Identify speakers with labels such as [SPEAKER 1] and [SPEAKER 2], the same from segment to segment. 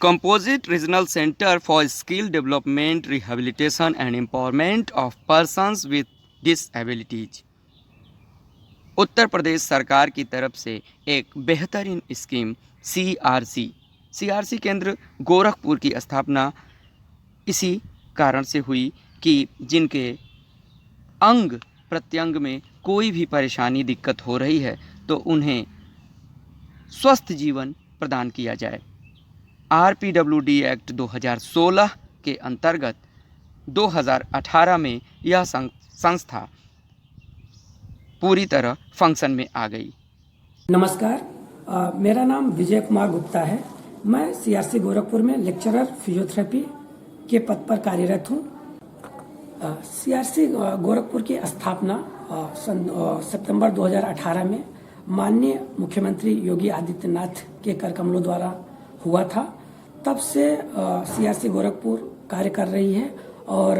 [SPEAKER 1] Composite Regional Center for Skill Development, Rehabilitation and Empowerment of Persons with Disabilities। Uttar Pradesh सरकार की तरफ से एक बेहतरीन स्कीम सीआरसी केंद्र गोरखपुर की स्थापना इसी कारण से हुई कि जिनके अंग प्रत्यंग में कोई भी परेशानी दिक्कत हो रही है तो उन्हें स्वस्थ जीवन प्रदान किया जाए। RPWD एक्ट 2016 के अंतर्गत 2018 में यह संस्था पूरी तरह फंक्शन में आ गई।
[SPEAKER 2] नमस्कार, मेरा नाम विजय कुमार गुप्ता है। मैं CRC गोरखपुर में लेक्चरर फिजियोथेरेपी के पद पर कार्यरत हूँ। CRC गोरखपुर की स्थापना सितंबर 2018 में माननीय मुख्यमंत्री योगी आदित्यनाथ के कर कमलों द्वारा हुआ था। तब से CRC गोरखपुर कार्य कर रही है और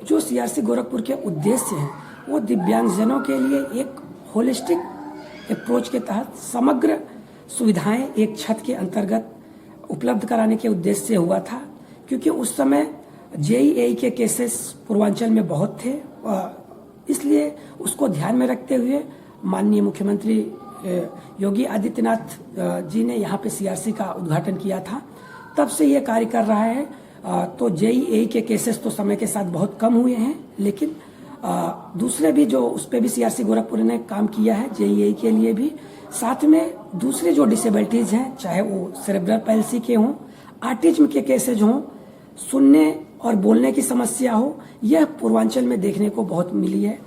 [SPEAKER 2] जो CRC गोरखपुर के उद्देश्य हैं वो दिव्यांगजनों के लिए एक होलिस्टिक अप्रोच के तहत समग्र सुविधाएं एक छत के अंतर्गत उपलब्ध कराने के उद्देश्य से हुआ था। क्योंकि उस समय JEE के केसेस पूर्वांचल में बहुत थे, इसलिए उसको ध्यान में रखते हुए माननीय मुख्यमंत्री योगी आदित्यनाथ जी ने यहाँ पे CRC का उद्घाटन किया था। तब से ये कार्य कर रहा है। तो JEE के केसेस तो समय के साथ बहुत कम हुए हैं, लेकिन दूसरे भी जो उस पर भी CRC गोरखपुर ने काम किया है JEE के लिए भी। साथ में दूसरे जो डिसेबिलिटीज हैं, चाहे वो सेरेब्रल पैल्सी के हों, ऑटिज्म के केसेज हों, सुनने और बोलने की समस्या हो, यह पूर्वांचल में देखने को बहुत मिली है।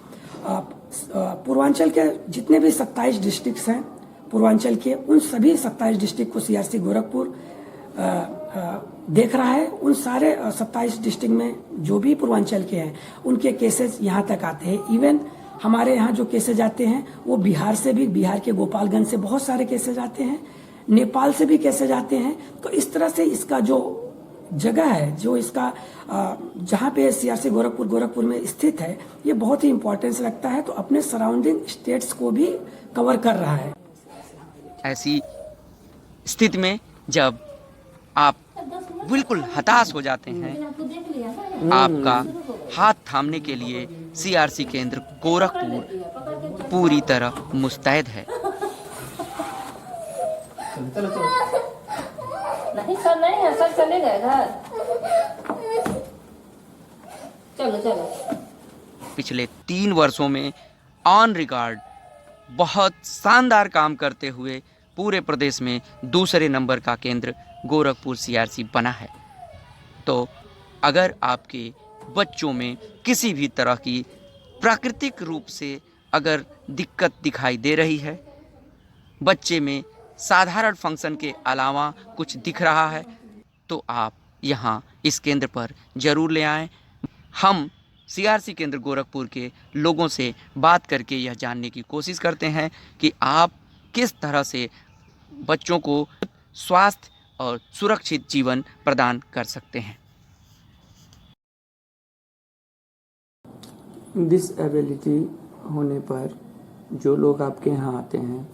[SPEAKER 2] पूर्वांचल के जितने भी 27 डिस्ट्रिक्ट्स हैं पूर्वांचल के, उन सभी 27 डिस्ट्रिक्ट को CRC गोरखपुर देख रहा है। उन सारे 27 डिस्ट्रिक्ट में जो भी पूर्वांचल के हैं उनके केसेस यहाँ तक आते हैं। इवन हमारे यहाँ जो केसेज आते हैं वो बिहार से भी, बिहार के गोपालगंज से बहुत सारे केसेज आते हैं, नेपाल से भी केसेज आते हैं। तो इस तरह से इसका जो जगह है, जो इसका जहाँ पे CRC गोरखपुर में स्थित है, ये बहुत ही इम्पोर्टेंस रखता है। तो अपने सराउंडिंग स्टेट्स को भी कवर कर रहा है।
[SPEAKER 1] ऐसी स्थिति में जब आप बिल्कुल हताश हो जाते हैं, आपका हाथ थामने के लिए CRC केंद्र गोरखपुर पूरी तरह मुस्तैद है।
[SPEAKER 3] नहीं सर, नहीं है सर, चले गए घर। चलो।
[SPEAKER 1] पिछले 3 वर्षों में ऑन रिकॉर्ड बहुत शानदार काम करते हुए पूरे प्रदेश में दूसरे नंबर का केंद्र गोरखपुर CRC बना है। तो अगर आपके बच्चों में किसी भी तरह की प्राकृतिक रूप से अगर दिक्कत दिखाई दे रही है, बच्चे में साधारण फंक्शन के अलावा कुछ दिख रहा है, तो आप यहाँ इस केंद्र पर ज़रूर ले आएँ। हम CRC केंद्र गोरखपुर के लोगों से बात करके यह जानने की कोशिश करते हैं कि आप किस तरह से बच्चों को स्वास्थ्य और सुरक्षित जीवन प्रदान कर सकते हैं।
[SPEAKER 4] डिसेबिलिटी होने पर जो लोग आपके यहाँ आते हैं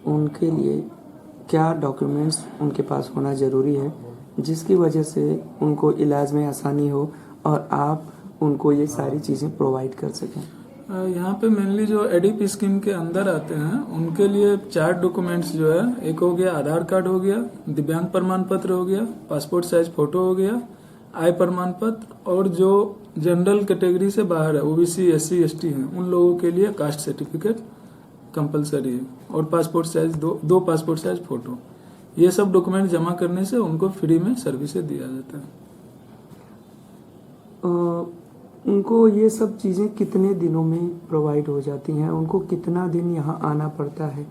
[SPEAKER 4] उनके लिए क्या डॉक्यूमेंट्स उनके पास होना ज़रूरी है, जिसकी वजह से उनको इलाज में आसानी हो और आप उनको ये सारी चीज़ें प्रोवाइड कर सकें।
[SPEAKER 5] यहाँ पे मेनली जो ADP स्कीम के अंदर आते हैं उनके लिए 4 डॉक्यूमेंट्स जो है, एक हो गया आधार कार्ड हो गया, दिव्यांग प्रमाण पत्र हो गया, पासपोर्ट साइज फोटो हो गया, आय प्रमाण पत्र, और जो जनरल कैटेगरी से बाहर है OBC SC ST हैं उन लोगों के लिए कास्ट सर्टिफिकेट कंपलसरी है, और पासपोर्ट साइज दो पासपोर्ट साइज फोटो। ये सब डॉक्यूमेंट जमा करने से उनको फ्री में सर्विसेज दिया जाता है।
[SPEAKER 4] उनको ये सब चीज़ें कितने दिनों में प्रोवाइड हो जाती हैं? उनको कितना दिन यहाँ आना पड़ता है?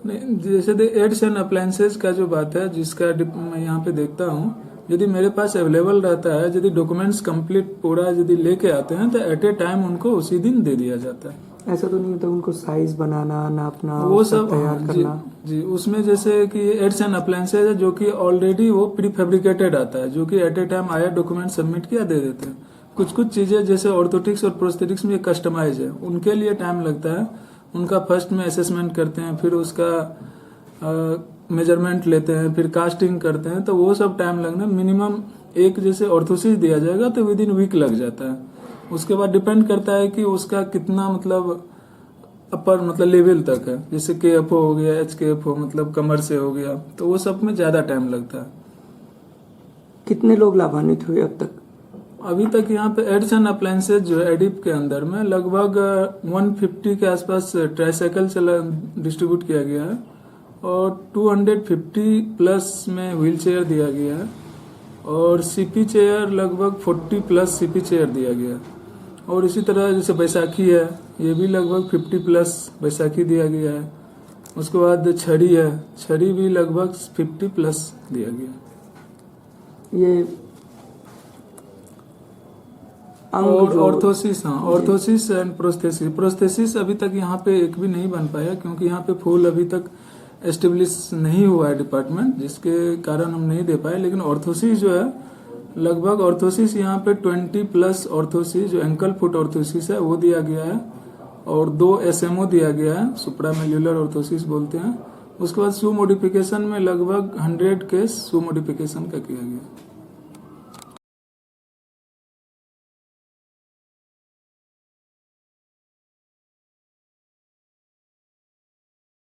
[SPEAKER 5] नहीं, जैसे एड्स एंड अप्लायंसेज का जो बात है, जिसका मैं यहाँ पे देखता हूँ, यदि मेरे पास अवेलेबल रहता है, यदि डॉक्यूमेंट्स कंप्लीट पूरा यदि लेके आते हैं तो एट ए टाइम उनको उसी दिन दे दिया जाता है।
[SPEAKER 4] ऐसा तो नहीं होता उनको साइज बनाना, नापना,
[SPEAKER 5] वो सब
[SPEAKER 4] तैयार करना?
[SPEAKER 5] जी, उसमें जैसे कि एड्स एंड अप्लायंसेज है जो कि ऑलरेडी वो प्री फैब्रिकेटेड आता है, जो कि एट ए टाइम आया डॉक्यूमेंट सबमिट किया दे देते हैं। कुछ चीजें जैसे ऑर्थोटिक्स और प्रोस्थेटिक्स में कस्टमाइज है, उनके लिए टाइम लगता है। उनका फर्स्ट में असेसमेंट करते हैं, फिर उसका मेजरमेंट लेते हैं, फिर कास्टिंग करते हैं, तो वो सब टाइम लगना मिनिमम एक जैसे ऑर्थोसिस दिया जाएगा तो विद इन वीक लग जाता है। उसके बाद डिपेंड करता है कि उसका कितना मतलब अपर मतलब लेवल तक है, जैसे KFO हो गया, HKFO मतलब कमर से हो गया, तो वो सब में ज्यादा टाइम लगता है।
[SPEAKER 4] कितने लोग लाभान्वित हुए अब तक?
[SPEAKER 5] अभी तक यहाँ पे एड्स एंड अप्लायंसेज जो है एडिप के अंदर में लगभग 150 के आसपास ट्राईसाइकिल डिस्ट्रीब्यूट किया गया है और 250 प्लस में व्हील चेयर दिया गया है और CP चेयर लगभग 40 प्लस CP चेयर दिया गया है। और इसी तरह जैसे बैसाखी है, ये भी लगभग 50 प्लस बैसाखी दिया गया है। उसके बाद छड़ी है, छड़ी भी लगभग 50 प्लस दिया गया है।
[SPEAKER 4] ये
[SPEAKER 5] और ऑर्थोसिस, हाँ, ऑर्थोसिस एंड प्रोस्थेसिस अभी तक यहाँ पे एक भी नहीं बन पाया क्योंकि यहाँ पे फुल अभी तक एस्टेब्लिश नहीं हुआ है डिपार्टमेंट, जिसके कारण हम नहीं दे पाए। लेकिन ऑर्थोसिस जो है लगभग ऑर्थोसिस यहाँ पे 20 प्लस ऑर्थोसिस जो एंकल फुट ऑर्थोसिस है वो दिया गया है और 2 SMO दिया गया है, सुप्रामेल्युलर ऑर्थोसिस बोलते हैं। उसके बाद शू मॉडिफिकेशन में लगभग 100 केस शू मॉडिफिकेशन का किया गया।